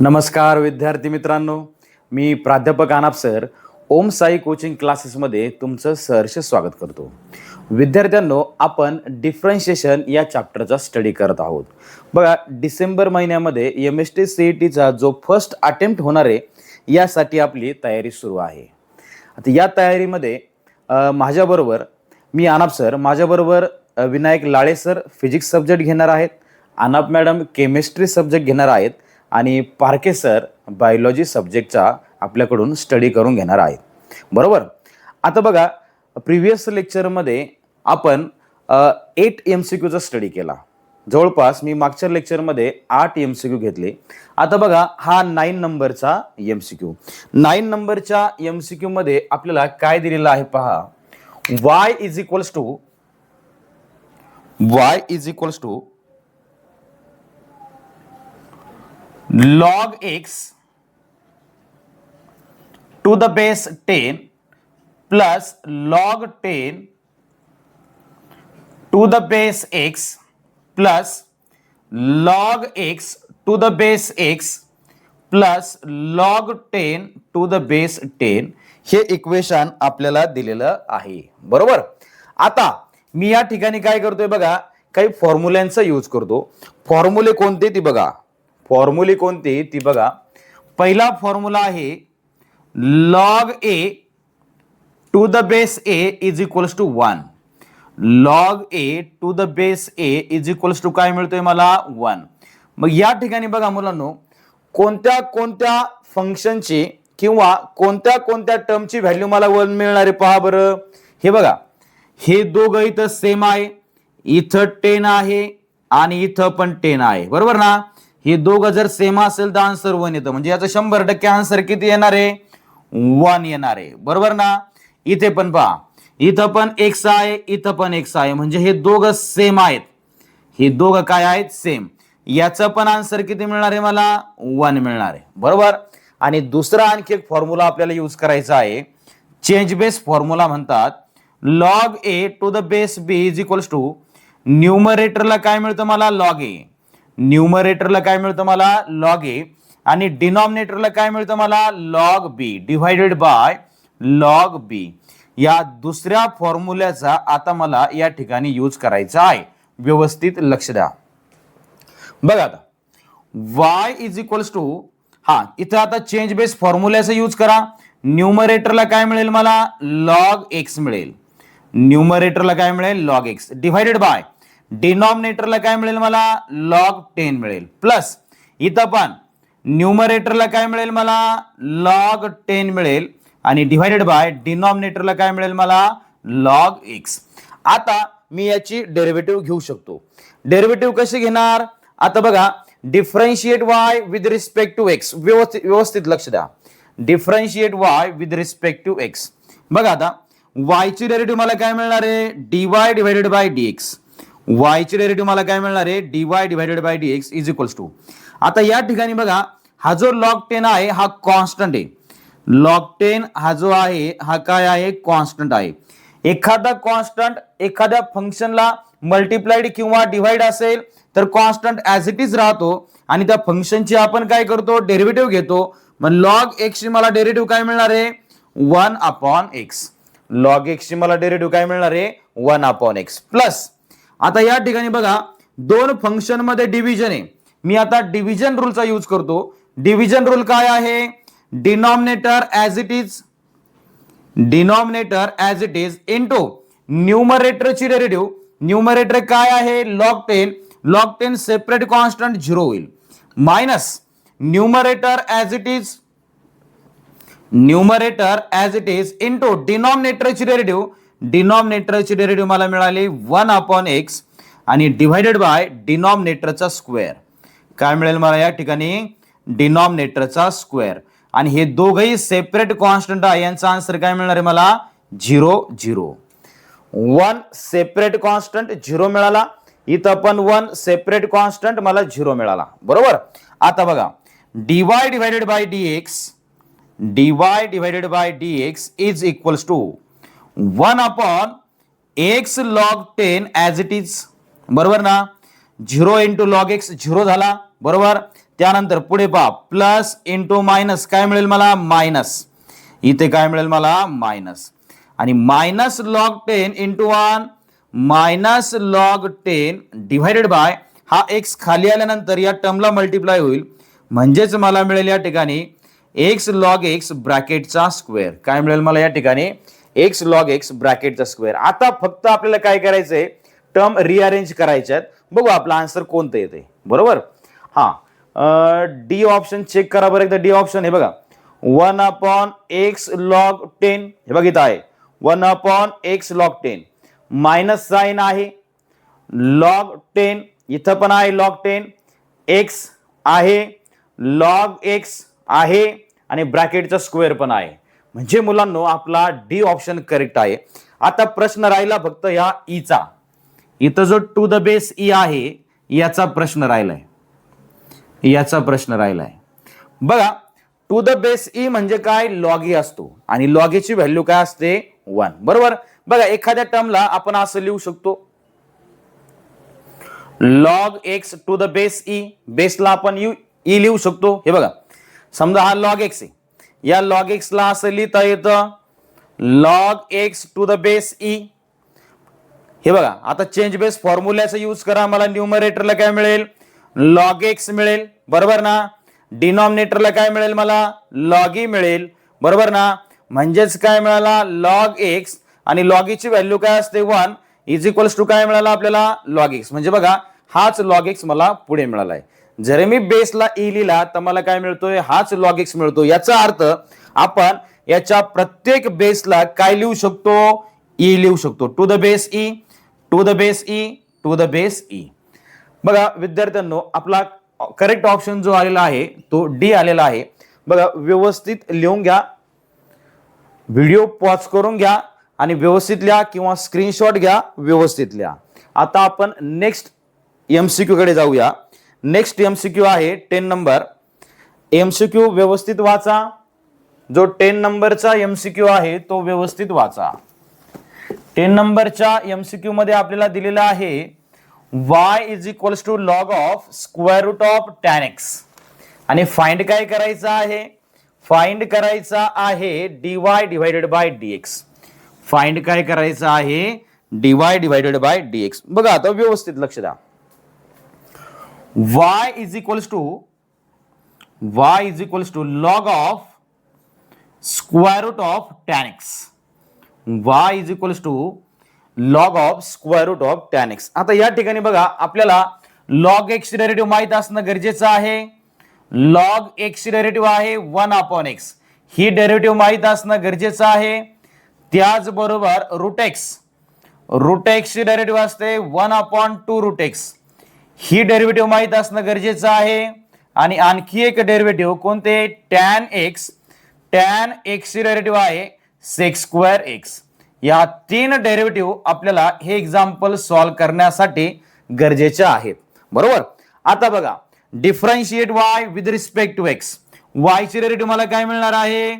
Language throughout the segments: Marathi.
नमस्कार विद्यार्थी मित्रांनो, मी प्राध्यापक आनाप सर ओम साई कोचिंग क्लासेसमध्ये तुमचं सहर्ष स्वागत करतो. विद्यार्थ्यांनो, आपण डिफरन्शिएशन या चॅप्टरचा स्टडी करत आहोत. बघा, डिसेंबर महिन्यामध्ये MST CETचा जो फर्स्ट अटेम्प्ट होणार आहे यासाठी आपली तयारी सुरू आहे. आता या तयारीमध्ये माझ्याबरोबर मी आनाप सर, माझ्याबरोबर Vinayak Lale sir physics subject घेणार आहेत, आनाप मॅडम केमिस्ट्री सब्जेक्ट घेणार आहेत आणि पारखे सर बायोलॉजी सब्जेक्टचा आपल्याकडून स्टडी करून घेणार आहेत. बरोबर. आता बघा, प्रिव्हियस लेक्चरमध्ये आपण 8 MCQचा स्टडी केला. जवळपास मी मागच्या लेक्चरमध्ये 8 MCQ घेतले. आता बघा, हा 9 नंबरचा MCQ. 9 नंबरच्या MCQ मध्ये आपल्याला काय दिलेलं आहे पहा. y is equals to log x to the base 10 plus log 10 to the base x plus log x to the base x plus log 10 to the base 10 हे इक्वेशन आपल्याला दिलेलं आहे. बरोबर. आता मी या ठिकाणी काय करतोय बघा, काही फॉर्म्युल्यांचा यूज करतो. फॉर्म्युले कोणते ती बघा. फॉर्म्युले कोणते ती बघा. पहिला फॉर्म्युला आहे log a to the base a is equals to 1. log a to the base a is equals to काय मिळतोय मला 1. मग या ठिकाणी बघा मुलांनो, कोणत्या कोणत्या फंक्शनची किंवा कोणत्या कोणत्या टर्मची व्हॅल्यू मला 1 मिळणार आहे पहा बरं. हे बघा, हे दोघं इथं सेम आहे, इथं 10 आहे आणि इथं पण 10 आहे. बरोबर ना. हे दोघं जर सेम असेल तर आन्सर 1 येतं, म्हणजे याचं 100% आन्सर किती येणार आहे 1 येणार आहे. बरोबर ना. इथे पण पहा, इथं पण x आहे, इथं पण x आहे, म्हणजे हे दोघं सेम आहेत. हे दोघं काय आहेत सेम. याचं पण आन्सर किती मिळणार आहे मला 1 मिळणार आहे. बरोबर. आणि दुसरा आणखी एक फॉर्म्युला आपल्याला यूज करायचा आहे, चेंज बेस फॉर्म्युला म्हणतात. log a to the base b is equals to न्यूमरेटरला काय मिळतं मला log a, न्यूमरेटरला काय मिळतं मला log a आणि डिनॉमिनेटरला काय मिळतं मला log b divided by log b. या दुसऱ्या फॉर्म्युल्याचा आता मला या ठिकाणी यूज करायचा आहे. व्यवस्थित लक्ष द्या. बघा, आता y इज इक्वल्स टू, हा इथं आता चेंज बेस फॉर्म्युल्याचा यूज करा. न्यूमरेटरला काय मिळेल मला log x मिळेल, न्यूमरेटरला काय मिळेल log x डिवाइडेड बाय डिनॉमिनेटरला काय मिळेल मला log 10 मिळेल, प्लस इथं पण न्यूमरेटरला काय मिळेल मला log 10 मिळेल आणि डिवाइडेड बाय डिनॉमिनेटरला काय मिळेल मला log x. आता मी याची डेरिव्हेटिव्ह घेऊ शकतो. डेरिव्हेटिव्ह कशी घेणार. आता बघा, differentiate y with respect to x. व्यवस्थित लक्ष द्या. Differentiate y with respect to x. बघा, आता y ची डेरिव्हेटिव्ह मला काय मिळणार आहे dy divided by dx. y ची डेरिव्हेटिव्ह मला काय मिळणार आहे dy divided by dx is equals to. आता या ठिकाणी बघा, हा जो log 10 आहे हा कॉन्स्टंट आहे. log 10 हा जो आहे हा काय आहे कॉन्स्टंट आहे. एखादा कॉन्स्टंट एखाद्या फंक्शनला मल्टिप्लाइड किंवा डिवाइड असेल तर कॉन्स्टंट ऍज इट इज राहतो आणि त्या फंक्शनची आपण काय करतो डेरिव्हेटिव्ह घेतो. मग log x ची मला डेरिव्हेटिव्ह काय मिळणार आहे 1/x. log x ची मला डेरिव्हेटिव्ह काय मिळणार आहे 1/x प्लस. आता या ठिकाणी बघा, दोन फंक्शन मध्ये डिव्हिजन आहे. मी आता डिव्हिजन रूलचा यूज करतो. डिव्हिजन रूल काय आहे, denominator as it is, denominator as it is into न्यूमरेटरची डेरिव्हेटिव्ह. न्यूमरेटर काय आहे log 10, log 10 सेपरेट कॉन्स्टंट 0 होईल, minus numerator as it is, numerator as it is into डिनॉमिनेटरची डेरिव्हेटिव्ह. डिनॉमिनेटरची डेरिव्हेटिव्ह मला मिळाली 1/x आणि डिवाइडेड बाय डिनॉमिनेटरचा स्क्वेअर. काय मिळेल मला या ठिकाणी डिनॉमिनेटरचा स्क्वेअर. आणि हे दोघही सेपरेट कॉन्स्टंट आहे, यांचा आन्सर काय मिळणार आहे मला 0 0. 1 सेपरेट कॉन्स्टंट 0 मिळाला, इथं पण 1 सेपरेट कॉन्स्टंट मला 0 मिळाला. बरोबर. आता बघा, dy divided by dx, dy divided by dx is equals to 1/x log 10 as it is. बरोबर ना. 0 into log x 0 झाला. बरोबर. त्यानंतर पुढे पहा प्लस इंटू मायनस काय मिळेल मला मायनस, इथे काय मिळेल मला मायनस, आणि minus log 10 into 1 minus log 10 divided by हा एक्स खाली आल्यानंतर या टर्मला मल्टिप्लाय होईल, म्हणजेच मला मिळेल या ठिकाणी एक्स लॉग एक्स ब्रॅकेटचा स्क्वेअर. काय मिळेल मला या ठिकाणी एक्स लॉग एक्स ब्रॅकेटचा स्क्वेअर. आता फक्त आपल्याला काय करायचंय, टर्म रिअरेंज करायच्यात. बघू आपला आन्सर कोणतं येते. बरोबर, हा डी ऑप्शन चेक करा बरं एकदा. डी ऑप्शन हे बघा 1/x log 10 हे बघितलं आहे 1/x log 10 मायनस साइन आहे log 10 इथं पण आहे log 10 x आहे log x आहे आणि ब्रॅकेटचा स्क्वेअर पण आहे. म्हणजे मुलांनो आपला डी ऑप्शन करेक्ट आहे. आता प्रश्न राहिला फक्त या ईचा. इथं जो टू द बेस ई आहे याचा प्रश्न राहिलाय, याचा प्रश्न राहिलाय. बघा टू द बेस ई म्हणजे काय, लॉग ई असतो आणि लॉग ची व्हॅल्यू काय असते 1. बरोबर, बघा एखाद्या टर्मला आपण असं लिहू शकतो log x to the base E, बेसला आपण ई लिहू शकतो. हे बघा समजा हा लॉग एक्स आहे, या लॉग एक्स ला असं लिहिता येतं log x to the base e. हे बघा आता चेंज बेस फॉर्म्युलाचा यूज करा, मला न्यूमरेटरला काय मिळेल लॉग एक्स मिळेल. बरोबर ना, डिनॉमिनेटरला काय मिळेल मला लॉग ई मिळेल. बरोबर ना, म्हणजेच काय मिळाला लॉग एक्स आणि लॉग ई ची व्हॅल्यू काय असते 1 इज इक्वल्स टू काय मिळाला आपल्याला लॉग एक्स. म्हणजे बघा हाच लॉग एक्स मला पुढे मिळालाय. जर मी बेसला ई लिहिला तर मला काय मिळतोय हाच लॉग एक्स मिळतो. याचा अर्थ आपण याच्या प्रत्येक बेसला काय लिहू शकतो ई लिहू शकतो. To the base e, to the base e, to the base e. बघा विद्यार्थ्यांनो आपला करेक्ट ऑप्शन जो आलेला आहे तो डी आलेला आहे. बघा व्यवस्थित लिहून घ्या, व्हिडिओ पॉज करून घ्या आणि व्यवस्थित लिहा किंवा स्क्रीनशॉट घ्या, व्यवस्थित लिहा. आता आपण नेक्स्ट एमसीक्यू कडे जाऊया. नेक्स्ट एमसीक्यू आहे 10 नंबर. एमसीक्यू व्यवस्थित वाचा. जो 10 नंबरचा एमसीक्यू आहे तो व्यवस्थित वाचा. 10 नंबरच्या एमसीक्यू मध्ये आपल्याला दिलेला आहे y is equals to log of square root of tan x आणि फाइंड काय करायचं आहे, फाइंड करायचा आहे dy divided by dx. Find काय करायचं आहे dy डिवायडेड बाय dx. बघा आता व्यवस्थित लक्ष द्या. y is equals to log of square root of tan x. y is equals to log of square root of tan x. आता या ठिकाणी बघा आपल्याला लॉग x डेरिव्हेटिव्ह माहित असणं गरजेचं आहे. लॉग x डेरिव्हेटिव्ह आहे 1/x, ही डेरिव्हेटिव्ह माहित असणं गरजेचं आहे. त्याचबरोबर रूट x ची डेरिव्हेटिव्ह असते 1/2 रूट x, ही डेरिव्हेटिव्ह माहित असणं गरजेचं आहे. आणि आणखी एक डेरिव्हेटिव्ह कोणते tan x ची डेरिव्हेटिव्ह आहे sec²x. या 3 डेरिव्हेटिव्ह आपल्याला हे एक्झाम्पल सॉल्व करण्यासाठी गरजेचे आहेत. बरोबर, आता बघा differentiate y with respect to x. y ची डेरिव्हेटिव्ह मला काय मिळणार आहे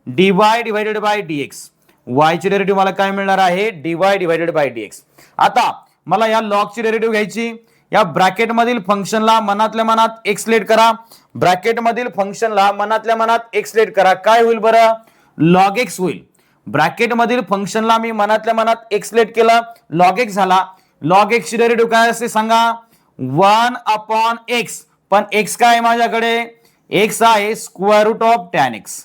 dy divided by dx. y ची डेरिव्हेटिव्ह मला काय मिळणार आहे dy डिवायडेड बाय dx. आता मला या लॉग ची डेरिव्हेटिव्ह घ्यायची. या ब्रॅकेट मधील फंक्शनला मनातल्या मनात एक्सलेट करा. ब्रॅकेट मधील फंक्शनला मनातल्या मनात एक्सलेट करा. काय होईल बरं लॉग एक्स होईल. ब्रॅकेट मधील फंक्शनला मी मनातल्या मनात एक्सलेट केलं, लॉग एक्स झाला. लॉग एक्स ची डेरिव्हेटिव्ह काय असते सांगा 1/x. पण x काय आहे माझ्याकडे, x आहे square root of tan x.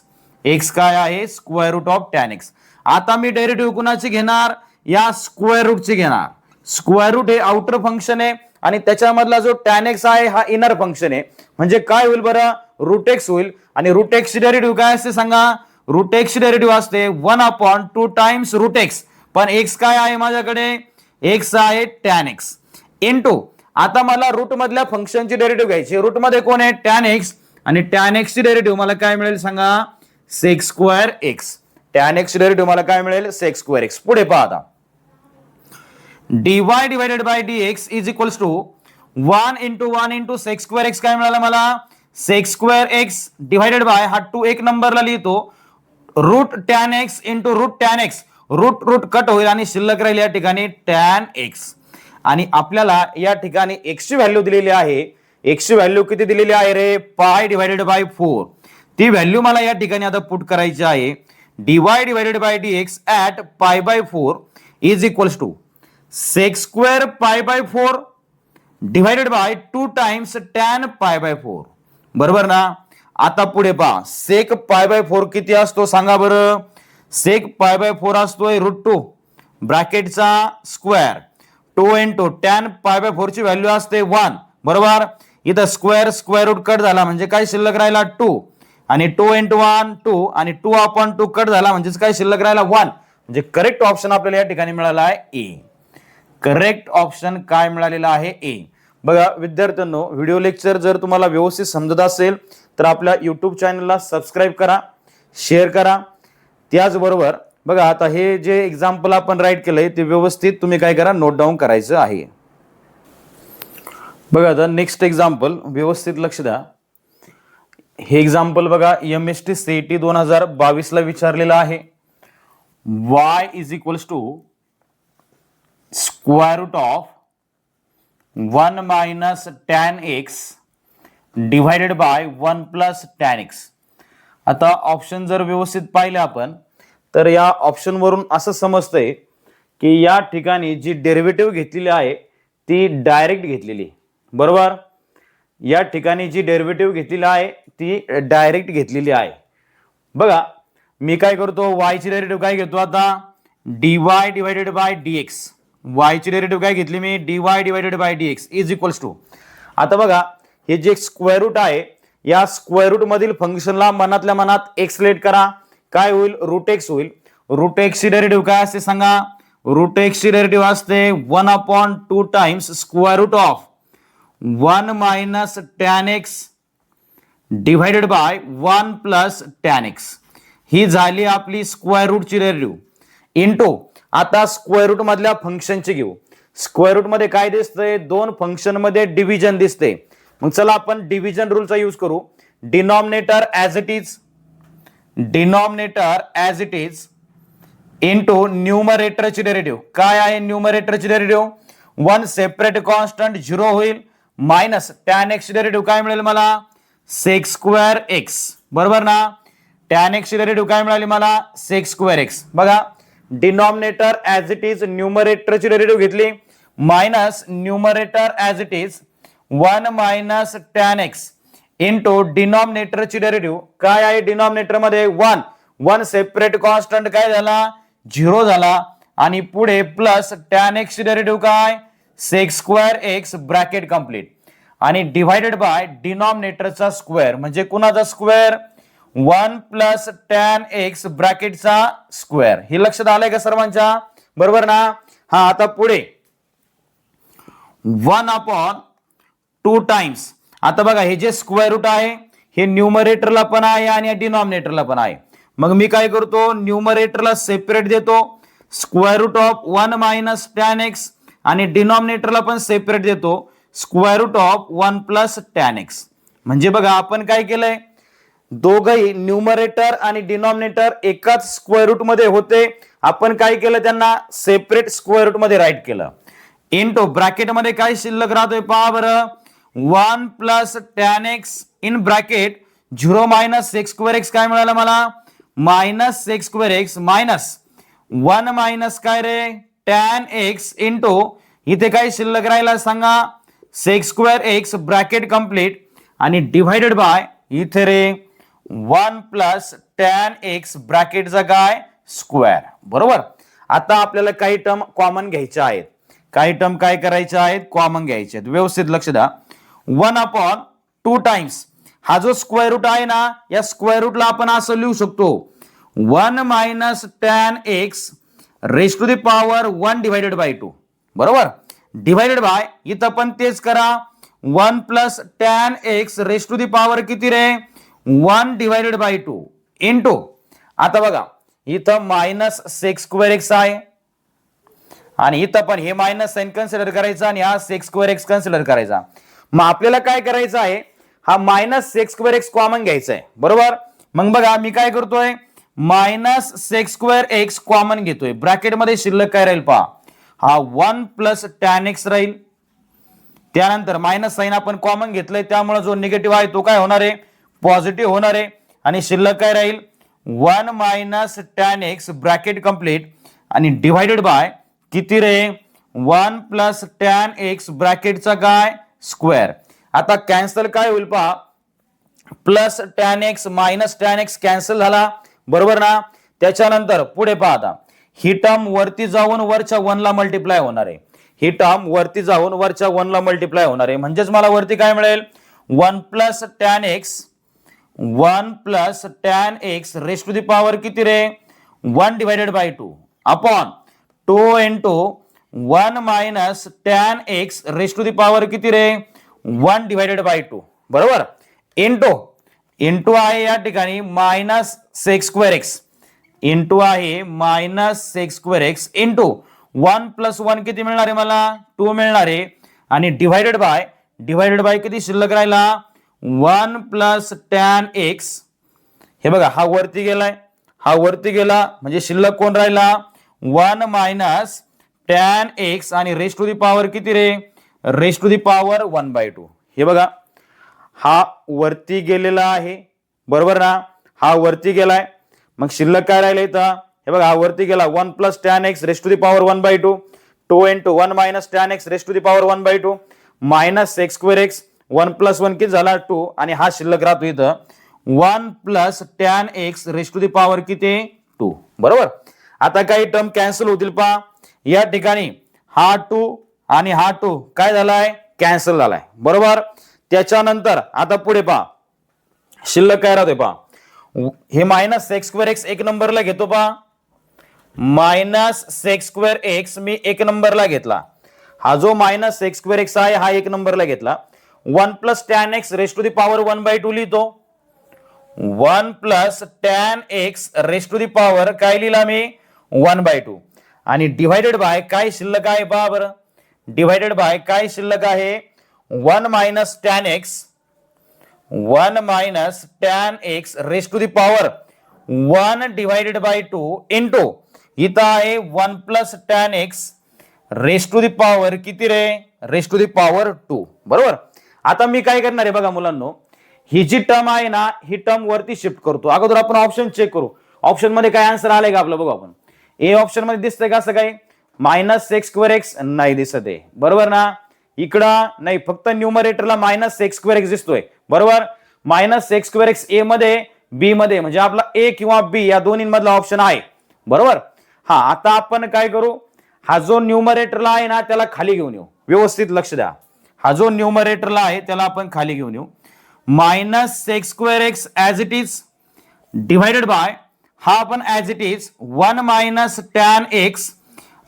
x काय आहे square root of tan x. आता मी डेरिव्हेटिव्ह कुणाची घेणार या स्क्वेअर रूटची घेणार. स्क्वेअर रूट हे आउटर फंक्शन आहे आणि त्याच्यामधला जो tan x आहे हा इनर फंक्शन आहे. म्हणजे काय होईल बरं रूट एक्स होईल. आणि रूट एक्स ची डेरिव्हेटिव्ह काय असते सांगा रूट एक्स ची डेरिव्हेटिव्ह असते 1/2 टाइम्स रूट एक्स. पण x काय आहे माझ्याकडे x आहे tan x इनटू. आता मला रूट मधल्या फंक्शनची डेरिव्हेटिव्ह घ्यायची. रूट मध्ये कोण आहे tan x आणि tan x ची डेरिव्हेटिव्ह मला काय मिळेल सांगा sec²x. tan x ची डेरिव्हेटिव्ह मला काय मिळेल sec²x. पुढे पहा आता dy divided by dx is equals to 1 into sec²x. काय मिळालं मला sec²x डिवायडेड बाय हा 2 एक नंबरला लिहितो root tan x into root tan x. Root cut होईल आणि शिल्लक राहील या ठिकाणी tan x. आणि आपल्याला या ठिकाणी x ची व्हॅल्यू दिलेली आहे x ची व्हॅल्यू किती दिलेली आहे रे, पाय डिवायडेड बाय 4. ती व्हॅल्यू मला या ठिकाणी आता पुट करायची आहे. dy divided by dx at pi by 4 is equals to sec square pi by 4 divided by 2 times tan pi by 4. बरोबर ना. आता पुढे पहा, सेक पाय बाय 4 किती असतो सांगा बरं. सेक पाय बाय 4 असतोय √2 ब्रॅकेटचा square 2 into tan pi by 4 ची व्हॅल्यू असते 1. बरोबर. इथं स्क्वेअर स्क्वेअर रूट कट झाला म्हणजे काय शिल्लक राहिला 2 आणि 2 इंटू 1 2 आणि 2 अपॉन 2 कट झाला म्हणजेच काय शिल्लक राहिला 1. म्हणजे करेक्ट ऑप्शन आपल्याला या ठिकाणी मिळाला आहे ए. करेक्ट ऑप्शन काय मिळालेला आहे ए. बघा विद्यार्थ्यांनो, व्हिडिओ लेक्चर जर तुम्हाला व्यवस्थित समजत असेल तर आपल्या युट्यूब चॅनलला सबस्क्राईब करा, शेअर करा. त्याचबरोबर बघा आता हे जे एक्झाम्पल आपण राईट केलंय ते व्यवस्थित तुम्ही काय करा, नोट डाऊन करायचं आहे. बघा आता नेक्स्ट एक्झाम्पल व्यवस्थित लक्ष द्या. हे एक्झाम्पल बघा MST CET 2022 ला विचारलेलं आहे. y is equals to square root of 1 minus tan x divided by 1 plus tan x. आता ऑप्शन जर व्यवस्थित पाहिले आपण तर या ऑप्शन वरून असं समजतंय की या ठिकाणी जी डेरिव्हेटिव्ह घेतलेली आहे ती डायरेक्ट घेतलेली. बरोबर. या ठिकाणी जी डेरिव्हेटिव्ह घेतलेली आहे ती डायरेक्ट घेतलेली आहे. बघा मी काय करतो, y ची डेरिव्हेटिव्ह काय घेतो आता, dy divided by dx. y ची डेरिव्हेटिव्ह काय घेतली मी, dy divided by dx is equals to. आता बघा हे जे स्क्वेअर रूट आहे या स्क्वेअर रूट मधील फंक्शनला मनातल्या मनात x लेट करा. काय होईल, √x होईल. √x ची डेरिव्हेटिव्ह काय असते सांगा, √x ची डेरिव्हेटिव्ह असते 1/2 times square root of 1 minus tan x divided by 1 plus tan x. ही झाली आपली स्क्वेअर रूट ची डेरिव्हेटिव्ह इंटू. आता स्क्वेअर रूट मधल्या फंक्शनची घेऊ. स्क्वेअर रूट मध्ये काय दिसतंय, दोन फंक्शन मध्ये डिव्हिजन दिसते. मग चला आपण डिव्हिजन रूलचा यूज करू. Denominator as it is, denominator as it is into न्यूमरेटरची डेरिव्हेटिव्ह. काय आहे न्यूमरेटरची डेरिव्हेटिव्ह, 1 सेपरेट कॉन्स्टंट 0 होईल मायनस tan x डेरिव्हेटिव्ह काय मिळेल मला, sec स्क्वेअर x. बरोबर ना. tan x डेरिव्हेटिव्ह काय मिळाली मला, sec स्क्वेअर x. बघा डिनॉमिनेटर ॲज इट इज न्यूमरेटरची डेरिव्हेटिव्ह घेतली minus numerator as it is 1 minus tan x into डिनॉमिनेटरची डेरिव्हेटिव्ह काय आहे, डिनॉमिनेटर मध्ये 1 सेपरेट कॉन्स्टंट काय झाला 0 झाला आणि पुढे प्लस tan x डेरिव्हेटिव्ह काय sec square x bracket complete आणि डिवायडेड बाय डिनॉमिनेटरचा स्क्वेअर म्हणजे कुणाचा स्क्वेअर, 1 प्लस tan x ब्रॅकेटचा स्क्वेअर. हे लक्षात आलंय का सर्वांच्या, बरोबर ना. हा आता पुढे 1/2 टाइम्स. आता बघा हे जे स्क्वेअर रूट आहे हे न्यूमरेटरला पण आहे आणि डिनॉमिनेटरला पण आहे. मग मी काय करतो, न्यूमरेटरला सेपरेट देतो square root of 1 minus tan x आणि डिनॉमिनेटरला पण सेपरेट देतो square root of 1 plus tan x. म्हणजे बघा आपण काय केलंय, दोघही न्यूमरेटर आणि डिनॉमिनेटर एकाच स्क्वेअर रूट मध्ये होते. आपण काय केलं, त्यांना सेपरेट स्क्वेअर रूट मध्ये राईट केलं. इंटू ब्रॅकेट मध्ये काय शिल्लक राहतोय पहा बरं, 1 plus tan x in bracket 0 minus sec square x काय मिळालं मला, minus sec square x minus 1 minus काय रे tan x इंटू इथे काय शिल्लक राहिला सांगा, sec square x bracket complete आणि डिवायडेड बाय इथे रे 1 प्लस tan x ब्रॅकेटचा काय स्क्वेअर. बरोबर. आता आपल्याला काही टर्म कॉमन घ्यायच्या आहेत, काही टर्म काय करायच्या आहेत, कॉमन घ्यायचे आहेत. व्यवस्थित लक्ष द्या. 1/2 टाइम्स हा जो स्क्वेअर रूट आहे ना या स्क्वेअर रूटला आपण असं लिहू शकतो 1 minus tan x raise to the power 1 divided by 2. बरोबर. डिवायडेड बाय इथं पण तेच करा 1 plus tan x raise to the power किती रे 1 डिवायडेड बाय 2 इंटू. आता बघा इथं मायनस sec स्क्वेअर x आहे आणि इथं पण हे मायनस साइन कन्सिडर करायचा आणि हा sec स्क्वेअर x कन्सिडर करायचा. मग आपल्याला काय करायचं आहे, हा minus sec square x common घ्यायचा आहे. बरोबर. मग बघा मी काय करतोय, minus sec square x common घेतोय. ब्रॅकेट मध्ये शिल्लक काय राहील पहा, हा 1 प्लस tan x राहील त्यानंतर मायनस साइन आपण कॉमन घेतलंय, त्यामुळे जो निगेटिव्ह आहे तो काय होणार आहे, पॉझिटिव्ह होणार आहे. आणि शिल्लक काय राहील, 1 minus tan x bracket complete आणि डिवाइडेड बाय किती रे, 1 प्लस टॅन एक्स ब्रॅकेटचा काय स्क्वेअर. आता कॅन्सल काय होईल पहा, plus tan x minus tan x cancel झाला, बरोबर ना. त्याच्यानंतर पुढे पहा, आता ही टर्म वरती जाऊन वरच्या 1 ला मल्टिप्लाय होणार आहे, ही टर्म वरती जाऊन वरच्या 1 ला मल्टिप्लाय होणार आहे. म्हणजेच मला वरती काय मिळेल, 1 plus tan x 1 plus tan x raise to the power किती रे, 1 divided by 2 upon 2 into 1 minus tan x raise to the power किती रे, 1 डिवाइडेड बाय 2, बरोबर. इंटू आहे या ठिकाणी minus sec square X, into आहे minus sec square X into 1 plus 1 किती मिळणार आहे मला, 2 मिळणार आहे. आणि डिवाइडेड बाय किती शिल्लक राहिला, 1 प्लस टॅन एक्स. हे बघा हा वरती गेलाय, हा वरती गेला, म्हणजे शिल्लक कोण राहिला, 1 मायनस टॅन एक्स आणि रेस टू दी पॉवर किती रे, रेस टू दी पॉवर 1/2. हे बघा हा वरती गेलेला आहे, बरोबर ना, हा वरती गेलाय. मग शिल्लक काय राहिलं इथं, हे बघा हा वरती गेला, 1 plus tan x raise to the power 1/2, 2 into 1 minus tan x raise to the power 1/2 minus sec square x, 1 plus 1 किती झाला 2, आणि हा शिल्लक राहतो इथं 1 plus tan x raise to the power किती 2, बरोबर. आता काही टर्म कॅन्सल होतील पहा, या ठिकाणी हा 2 आणि हा 2 काय झालाय, कॅन्सल झालाय, बरोबर. त्याच्यानंतर आता पुढे पहा शिल्लक काय राहतोय पहा, हे मायनस सेक्स स्क्वेअर एक्स एक नंबरला घेतो पहा, मायनस सेक्स स्क्वेअर एक्स मी एक नंबरला घेतला, हा जो मायनस सेक्स स्क्वेअर एक्स आहे हा एक नंबरला घेतला. 1 plus tan x raise to the power 1/2 लिहितो, 1 plus tan x raise to the power काय लिहिला मी 1/2 आणि डिवाइडेड बाय काय शिल्लक आहे पहा बरं, डिवाइडेड बाय काय शिल्लक आहे, 1 minus tan x 1 minus tan x raise to the power 1 divided by 2 into इथं आहे 1 plus tan x raise to the power किती रे, रेस टू दी पॉवर 2, बरोबर. आता मी काय करणार आहे बघा मुलांनो, ही जी टर्म आहे ना ही टर्म वरती शिफ्ट करतो. अगोदर आपण ऑप्शन चेक करू, ऑप्शन मध्ये काय आन्सर आलाय का आपलं बघू आपण. ए ऑप्शन मध्ये दिसतंय का असं काय, मायनस सेक्स स्क्वेअर एक्स नाही दिसत आहे, बरोबर ना. इकडं नाही, फक्त न्यूमरेटरला मायनस सेक्स स्क्वेअर एक्स दिसतोय, बरोबर. मायनस सेक्स स्क्वेअर एक्स ए मध्ये बी मध्ये, म्हणजे आपला ए किंवा बी या दोन्ही मधला ऑप्शन आहे, बरोबर. हा आता आपण काय करू, हा जो न्यूमरेटरला आहे ना त्याला खाली घेऊन येऊ, व्यवस्थित लक्ष द्या. हा जो न्यूमरेटरला आहे त्याला आपण खाली घेऊन येऊ, minus sec square X as it is divided by हा आपण as it is 1 minus tan x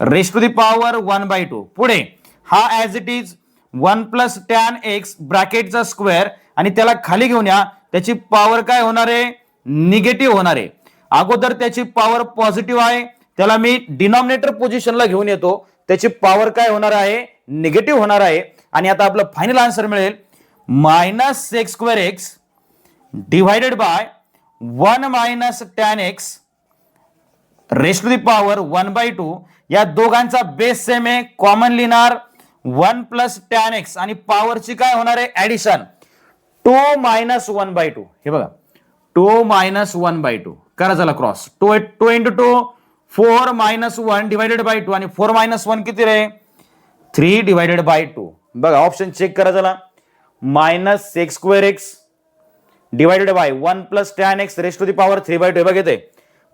raise to the power 1/2. पुढे हा as it is 1 plus tan x ब्रॅकेटचा स्क्वेअर आणि त्याला खाली घेऊन या, त्याची पॉवर काय होणार आहे, निगेटिव्ह होणार आहे. अगोदर त्याची पॉवर पॉझिटिव्ह आहे, त्याला मी डिनॉमिनेटर पोझिशनला घेऊन येतो, त्याची पॉवर काय होणार आहे, निगेटिव्ह होणार आहे. आणि आता आपलं फायनल आन्सर मिळेल minus sec square x divided by 1 minus tan x raise to the power 1/2. या दोघांचा बेस सेम आहे, कॉमन लिहिणार 1 प्लस टॅन एक्स आणि पॉवरची काय होणार आहे ऍडिशन 2 मायनस 1/2. हे बघा 2 मायनस 1/2 करा चला cross, 2 into 2 4 minus 1 divided by 2 आणि 4 मायनस 1 किती रे 3 डिवाइडेड बाय 2. बघा ऑप्शन चेक करा चला, minus sec square x divided by 1 plus tan x raise to the power 3/2. बघा येते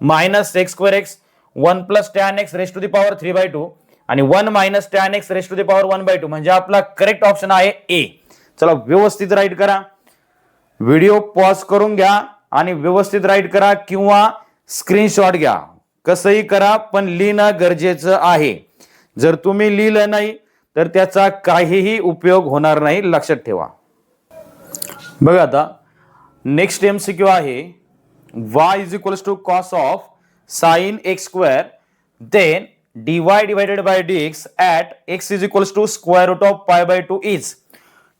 minus sec square x 1 plus tan x raise to the power 3/2 आणि 1 minus tan x raise to the power 1/2, म्हणजे आपला करेक्ट ऑप्शन आहे ए. चला व्यवस्थित राईट करा, व्हिडिओ पॉज करून घ्या आणि व्यवस्थित राईट करा किंवा स्क्रीनशॉट घ्या, कसंही करा पण लिहिणं गरजेचं आहे. जर तुम्ही लिहिलं नाही तर त्याचा काहीही उपयोग होणार नाही, लक्षात ठेवा. बघा आता नेक्स्ट एमसीक्यू आहे, y is equals to cos of sine x square then dy divided by dx at x is equals to square root of π/2 is.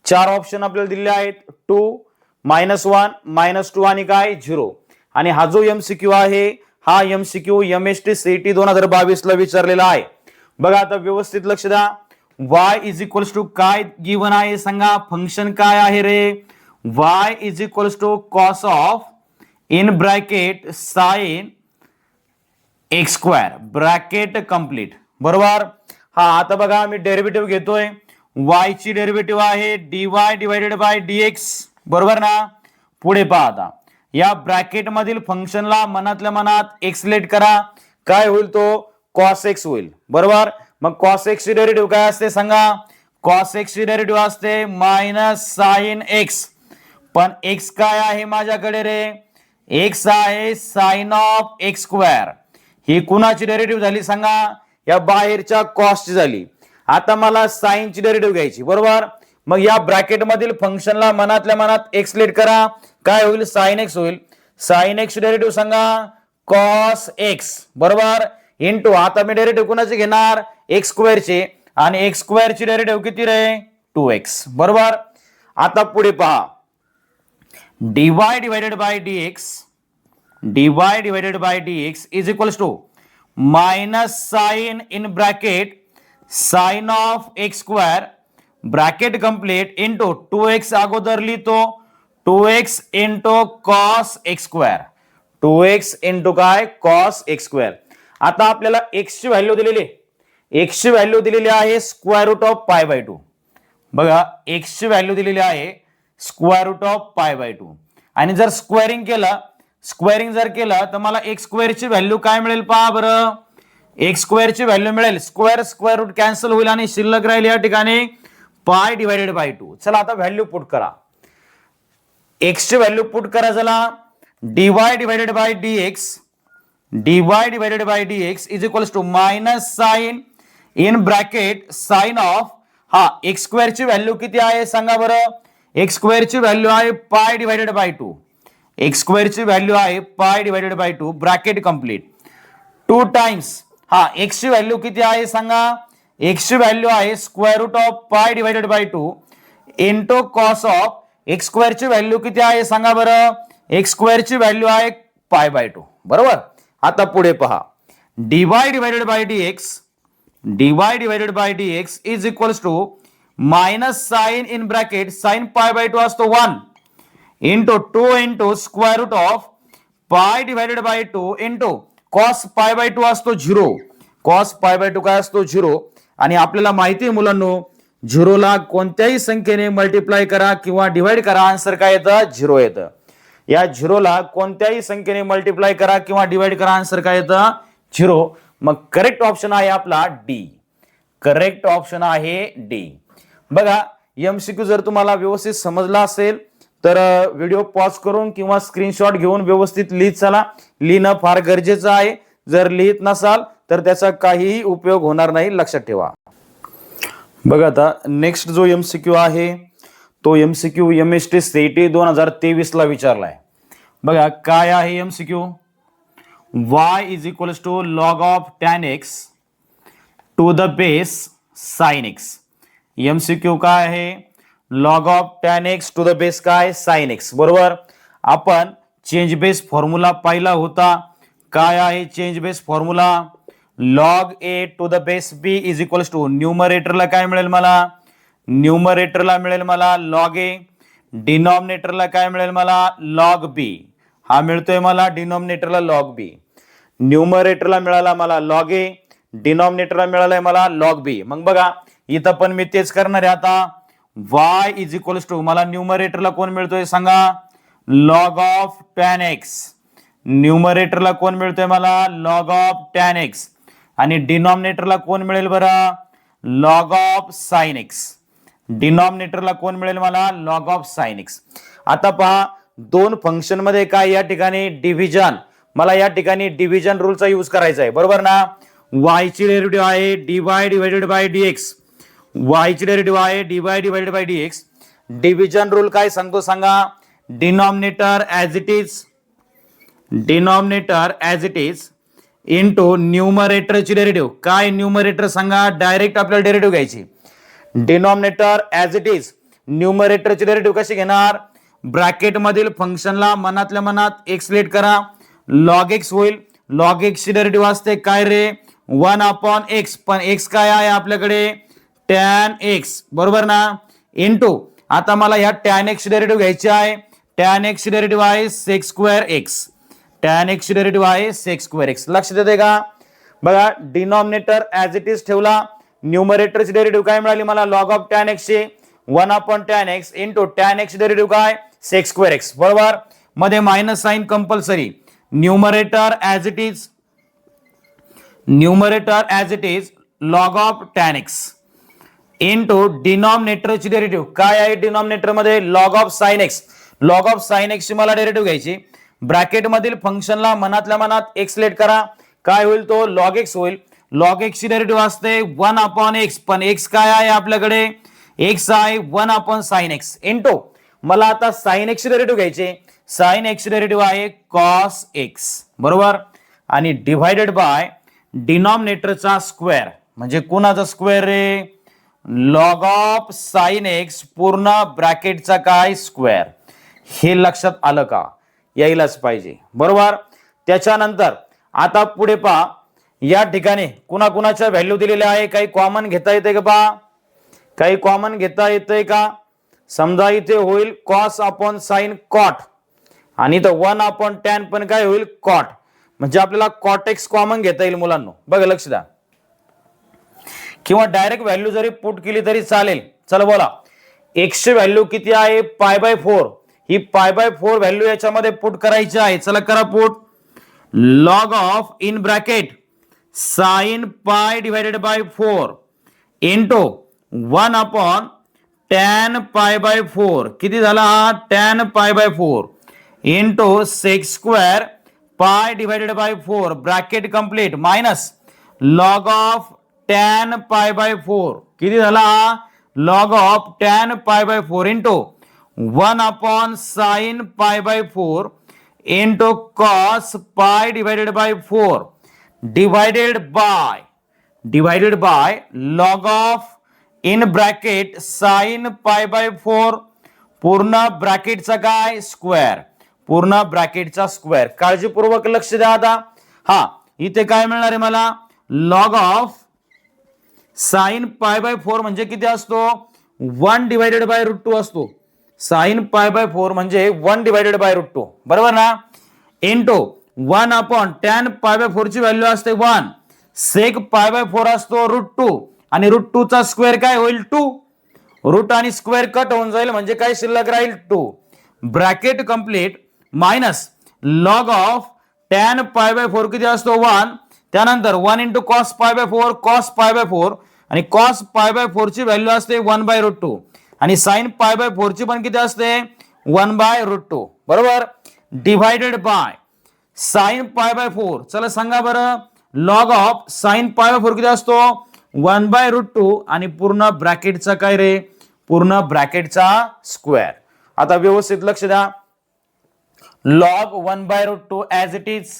4 option आपल्याला दिले आहेत, 2 -1 -2 आणि काय 0. आणि हा जो एमसीक्यू आहे हा एमसीक्यू MST CET 2022 ला विचारलेला आहे. बघा आता व्यवस्थित लक्ष द्या, y इज इक्वल्स टू काय गिवन आहे सांगा, फंक्शन काय आहे रे, y is equals to cos of in bracket sine x square bracket complete, बरोबर. हा आता बघा मी डेरिव्हेटिव्ह घेतोय, y ची डेरिव्हेटिव्ह आहे dy डिवायडेड बाय dx, बरोबर ना. पुढे पहा आता या ब्रॅकेट मधील फंक्शनला मनातल्या मनात एक्सलेट करा, काय होईल तो cos x होईल, बरोबर. मग cos x ची डेरिव्हेटिव्ह काय असते सांगा, cos x ची डेरिव्हेटिव्ह असते मायनस साइन x, पण x काय आहे माझ्याकडे रे, x आहे साइन ऑफ एक्स स्क्वेअर. ही कुणाची डेरिव्हेटिव्ह झाली सांगा, या बाहेरच्या कॉसची झाली. आता मला साइनची डेरिव्हेटिव्ह घ्यायची, बरोबर. मग या ब्रॅकेट मधील फंक्शनला मनातल्या मनात एक्सलेट करा, काय होईल साइन एक्स होईल. साइन एक्स डेरिव्हेटिव्ह सांगा कॉस एक्स, बरोबर, इंटू आता मी डेरिव्हेटिव्ह कुणाचे घेणार एक्स स्क्वेअरचे, आणि एक्स स्क्वेअरची डेरिव्हेटिव्ह किती रे 2x, बरोबर. आता पुढे पहा dy divided by dx, dy divided by dx is equals to minus sine in bracket sine of x square bracket complete into 2x अगोदर लिहितो 2x into cos x square, 2x into काय कॉस एक्स स्क्वेअर. आता आपल्याला x ची व्हॅल्यू दिलेली, x ची व्हॅल्यू दिलेली आहे square root of pi by 2, बघा x ची व्हॅल्यू दिलेली आहे square root of pi by 2, आणि जर स्क्वेअरिंग केलं, स्क्वेअरिंग जर केलं तर मला एक्स स्क्वेअर ची व्हॅल्यू काय मिळेल पहा बरं, एक्स स्क्वेअर ची व्हॅल्यू मिळेल स्क्वेअर स्क्वेअर रूट कॅन्सल होईल आणि शिल्लक राहील या ठिकाणी पाय डिवायडेड बाय 2. चला आता व्हॅल्यू पुट करा, एक्स ची व्हॅल्यू पुट करा. चला dy divided by dx, dy divided by dx is equals to minus sine in bracket sine of, हा एक्स स्क्वेअर ची व्हॅल्यू किती आहे सांगा बरं, एक्स स्क्वेअर ची व्हॅल्यू आहे पाय डिवायडेड बाय 2, एक्स स्क्वेअर ची व्हॅल्यू आहे पाय divided by 2 bracket complete 2 times, हा एक्स ची व्हॅल्यू किती आहे सांगा, एक्स ची व्हॅल्यू आहे square root of pi divided by 2 into cos of x square ची व्हॅल्यू किती आहे सांगा बरं, एक्स स्क्वेअर ची व्हॅल्यू आहे पाय बाय 2, बरोबर. आता पुढे पहा dy divided by dx, dy divided by dx is equals to minus sine in bracket sine pi by 2 असतो 1 into 2 into square root of pi divided by 2 into cos pi by 2 असतो 0, कॉस पाय बाय 2 काय असतो 0, आणि आपल्याला माहिती आहे मुलांनो झिरोला कोणत्याही संख्येने मल्टिप्लाय करा किंवा डिवाइड करा आन्सर काय येतं 0 येतं. या झिरोला कोणत्याही संख्येने मल्टिप्लाय करा किंवा डिवाइड करा आन्सर काय येतं 0. मग करेक्ट ऑप्शन आहे आपला डी, करेक्ट ऑप्शन आहे डी. बघा एमसीक्यू जर तुम्हाला व्यवस्थित समजला असेल तर व्हिडिओ पॉज करून किंवा स्क्रीनशॉट घेऊन व्यवस्थित लिहित चला, लिहिणं फार गरजेचं आहे. जर लिहित नसाल तर त्याचा काहीही उपयोग होणार नाही, लक्षात ठेवा. बघा आता नेक्स्ट जो एमसीक्यू आहे तो एमसीक्यू एमएसटी सीईटी 2023 ला विचारलाय. बघा काय आहे MCQ, y is equals to log of tan x to the base sin x. MCQ काय आहे, log of tan x to the base काय sin x, बरोबर. आपण चेंज बेस फॉर्म्युला पाहिला होता, काय आहे change base formula, log a to the base b is equals to न्यूमरेटरला काय मिळेल मला, न्यूमरेटरला मिळेल मला लॉग a, डिनॉमिनेटरला काय मिळेल मला लॉग b, हा मिळतोय मला डिनॉमिनेटरला लॉग b, न्यूमरेटरला मिळाला मला लॉग a, डिनॉमिनेटरला मिळालाय मला लॉग b. मग बघा इथं पण मी तेच करणार आहे आता, y इज इक्वल्स टू मला न्यूमरेटरला कोण मिळतोय सांगा लॉग ऑफ tan x, न्यूमरेटरला कोण मिळतोय मला लॉग ऑफ tan x, आणि डिनॉमिनेटरला कोण मिळेल बरं लॉग ऑफ sin x, डिनॉमिनेटरला कोण मिळेल मला लॉग ऑफ sin x. आता पहा दोन फंक्शन मध्ये काय या ठिकाणी डिव्हिजन, मला या ठिकाणी डिव्हिजन रूलचा यूज करायचा आहे, बरोबर ना. y ची डेरिव्हेटिव्ह आहे dy divided by dx, y ची डेरिव्हेटिव्ह आहे dy divided by dx. Division rule काय सांगतो सांगा, denominator as it is, denominator as it is into न्यूमरेटरची डेरिव्हेटिव्ह, काय न्यूमरेटर सांगा डायरेक्ट आपल्याला डेरिव्हेटिव्ह घ्यायची, डिनॉमिनेटर ऍज इट इज, न्यूमरेटरची डेरिव्हेटिव्ह कशी घेणार, ब्रॅकेट मधील फंक्शनला मनातल्या मनात एक्सलेट करा, लॉग एक्स होईल, लॉग एक्स ची डेरिव्हेटिव्ह असते काय रे 1/x, पण x काय आहे आपल्याकडे टॅन एक्स बरोबर ना इंटू आता मला ह्या टॅन एक्स डेरिव्हेटिव्ह घ्यायची आहे. टॅन एक्स डेरिव्हेटिव्ह आहे sec square x. Tan x derivative आहे सेक स्क्वेअर एक्स. लक्ष देते का बघा डिनॉमिनेटर ऍज इट इज ठेवला. न्यूमरेटरची डेरिव्हेटिव्ह काय मिळाली मला लॉग ऑफ टॅन एक्स ची 1/tan x into tan x derivative काय सेक स्क्वेअर एक्स बरोबर. मध्ये minus sine compulsory. Numerator as it is log of tan X into डिनॉमिनेटरची डेरिव्हेटिव्ह काय आहे डिनॉमिनेटर मध्ये log of sine X. Log of sine X ची मला डेरिव्हेटिव्ह घ्यायची. ब्रॅकेट मधील फंक्शनला मनातल्या मनात एक्स लेट करा. काय होईल तो लॉग एक्स होईल. लॉग एक्स ची डेरिव्हेटिव्ह असते 1/x पण एक्स काय आहे आपल्याकडे एक्स आहे 1/sin x इंटू मला आता साइन एक्स ची डेरिव्हेटिव्ह घ्यायचे. साइन एक्स ची डेरिव्हेटिव्ह आहे कॉस एक्स बरोबर आणि डिवाइडेड बाय डिनॉमिनेटरचा स्क्वेअर म्हणजे कोणाचा square ray log of sine x पूर्ण ब्रॅकेटचा काय स्क्वेअर. हे लक्षात आलं का यायलाच पाहिजे बरोबर. त्याच्यानंतर आता पुढे पहा या ठिकाणी कुणाकुणाच्या व्हॅल्यू दिलेल्या आहे. काही कॉमन घेता येते का पहा. काही कॉमन घेता येतंय का. समजा इथे होईल कॉस अपॉन साइन कॉट आणि इथं 1/tan पण काय होईल कॉट म्हणजे आपल्याला कॉट एक्स कॉमन घेता येईल मुलांनो. बघा लक्ष द्या किंवा डायरेक्ट व्हॅल्यू जरी पुट केली तरी चालेल. चला बोला एक्स ची व्हॅल्यू किती आहे π/4. ही π/4 व्हॅल्यू याच्यामध्ये पुट करायची आहे. चला करा put. Log of in bracket sine pi divided by 4 into 1/tan π/4 किती झाला हा tan π/4 into sec square pi divided by 4 bracket complete minus log of tan π/4 किती झाला हा log of tan π/4 into 1/sin π/4 into cos pi divided by 4 divided by log of in bracket sine π/4 पूर्ण ब्रॅकेटचा काय स्क्वेअर. पूर्ण ब्रॅकेटचा स्क्वेअर. काळजीपूर्वक लक्ष द्या आता. हा इथे काय मिळणार आहे मला लॉग ऑफ साइन π/4 म्हणजे किती असतो 1/√2 असतो. साइन π/4 म्हणजे 1/√2 बरोबर ना इंटू 1/tan π/4 ची व्हॅल्यू असते 1 सेक π/4 असतो √2 आणि √2 चा स्क्वेअर काय होईल 2. रूट आणि स्क्वेअर कट होऊन जाईल म्हणजे काय शिल्लक राहील 2 bracket complete minus log of tan π/4 किती असतो 1 त्यानंतर 1 इंटू कॉस π/4 कॉस π/4 आणि कॉस π/4 ची व्हॅल्यू असते 1/√2 आणि साइन π/4 ची पण किती असते 1/√2 बरोबर. डिवाइडेड बाय साइन π/4 चला सांगा बरं लॉग ऑफ साइन π/4 किती असतो 1/√2 आणि पूर्ण ब्रॅकेटचा काय रे पूर्ण ब्रॅकेटचा स्क्वेअर. आता व्यवस्थित लक्ष द्या. Log 1/√2 as it is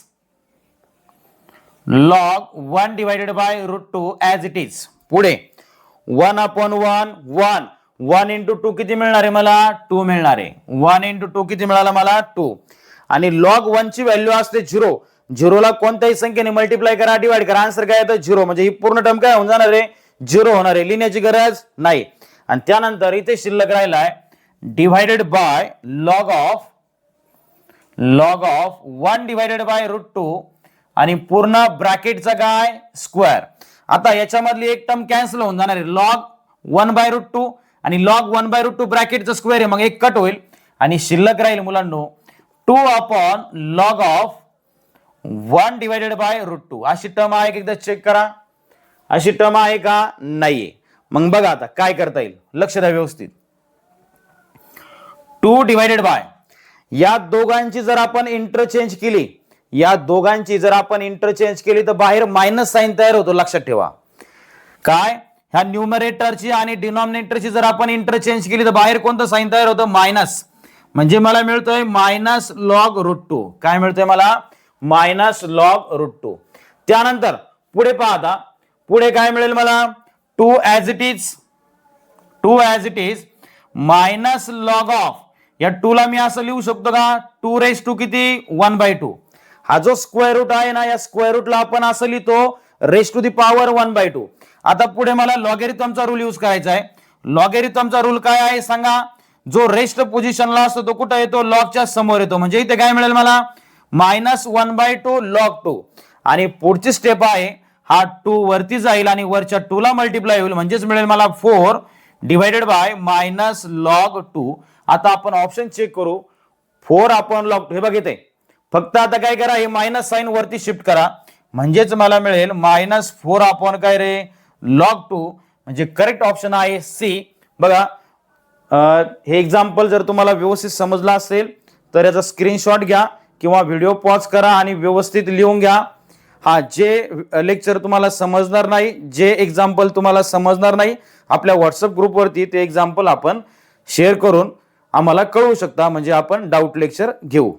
log 1 divided by √2 as it is. पुढे 1/1 1 इंटू 2 किती मिळणार आहे मला 2 मिळणार आहे. 1 इंटू 2 किती मिळाला मला 2 आणि लॉग 1 ची व्हॅल्यू असते 0. 0 ला कोणत्याही संख्येने मल्टिप्लाय करा डिवाइड करा आन्सर काय येतं 0 म्हणजे ही पूर्ण टर्म काय होऊन जाणार आहे 0 होणार आहे. लिहिण्याची गरज नाही. आणि त्यानंतर इथे शिल्लक राहिलाय divided by log of 1 divided by √2 आणि पूर्ण ब्रॅकेटचा काय स्क्वेअर. आता याच्यामधली एक टर्म कॅन्सल होऊन जाणार आहे लॉग 1/√2 आणि लॉग 1/√2 ब्रॅकेटचा स्क्वेअर आहे मग एक कट होईल आणि शिल्लक राहील मुलांनो 2/log ऑफ 1 डिवाइडेड बाय √2. अशी टर्म आहे एकदा चेक करा. अशी टर्म आहे का नाहीये. मग बघा आता काय करता येईल लक्ष द्या व्यवस्थित. 2 डिवाइडेड बाय या दोघांची जर आपण इंटरचेंज केली तर बाहेर मायनस साइन तयार होतो लक्षात ठेवा. काय ह्या न्यूमरेटरची आणि डिनॉमिनेटरची जर आपण इंटरचेंज केली तर बाहेर कोणतं साइन तयार होतं मायनस म्हणजे मला मिळतोय मायनस लॉग √2. काय मिळतोय मला मायनस लॉग √2. त्यानंतर पुढे पाहता पुढे काय मिळेल मला 2 as it is minus log of या 2 ला मी असं लिहू शकतो का 2 रेस टू किती 1/2. हा जो स्क्वेअर रूट आहे ना या स्क्वेअर रूटला आपण असं लिहितो रेस टू दी पॉवर 1/2. आता पुढे मला लॉगॅरिथमचा रूल यूज करायचा आहे. लॉगॅरिथमचा रूल काय आहे सांगा? जो रेस्ट पोझिशनला असतो तो कुठे येतो? लॉगच्या समोर येतो. म्हणजे इथे काय मिळेल मला? -1/2 log 2. आणि पुढची स्टेप आहे हा 2 वरती जाईल आणि वरच्या 2 ला मल्टिप्लाय होईल, म्हणजेच मिळेल मला 4 डिवायडेड बाय -log 2. आता आपण ऑप्शन चेक करू. 4 अपॉन log 2 हे बघ इथे. फक्त आता काय करा, हे मायनस साइन वरती शिफ्ट करा, म्हणजेच मला मिळेल -4 अपॉन काय रे? log 2. म्हणजे करेक्ट ऑप्शन आहे सी. बघा हे एक्झाम्पल जर तुम्हाला व्यवस्थित समजला असेल तर याचा स्क्रीनशॉट घ्या किंवा व्हिडिओ पॉज करा आणि व्यवस्थित लिहून घ्या. हा, जे लेक्चर तुम्हाला समजणार नाही, जे एक्झाम्पल तुम्हाला समजणार नाही, आपल्या व्हॉट्सअप ग्रुपवरती ते एक्झाम्पल आपण शेअर करून आम्हाला कळवू शकता, म्हणजे आपण डाऊट लेक्चर घेऊ.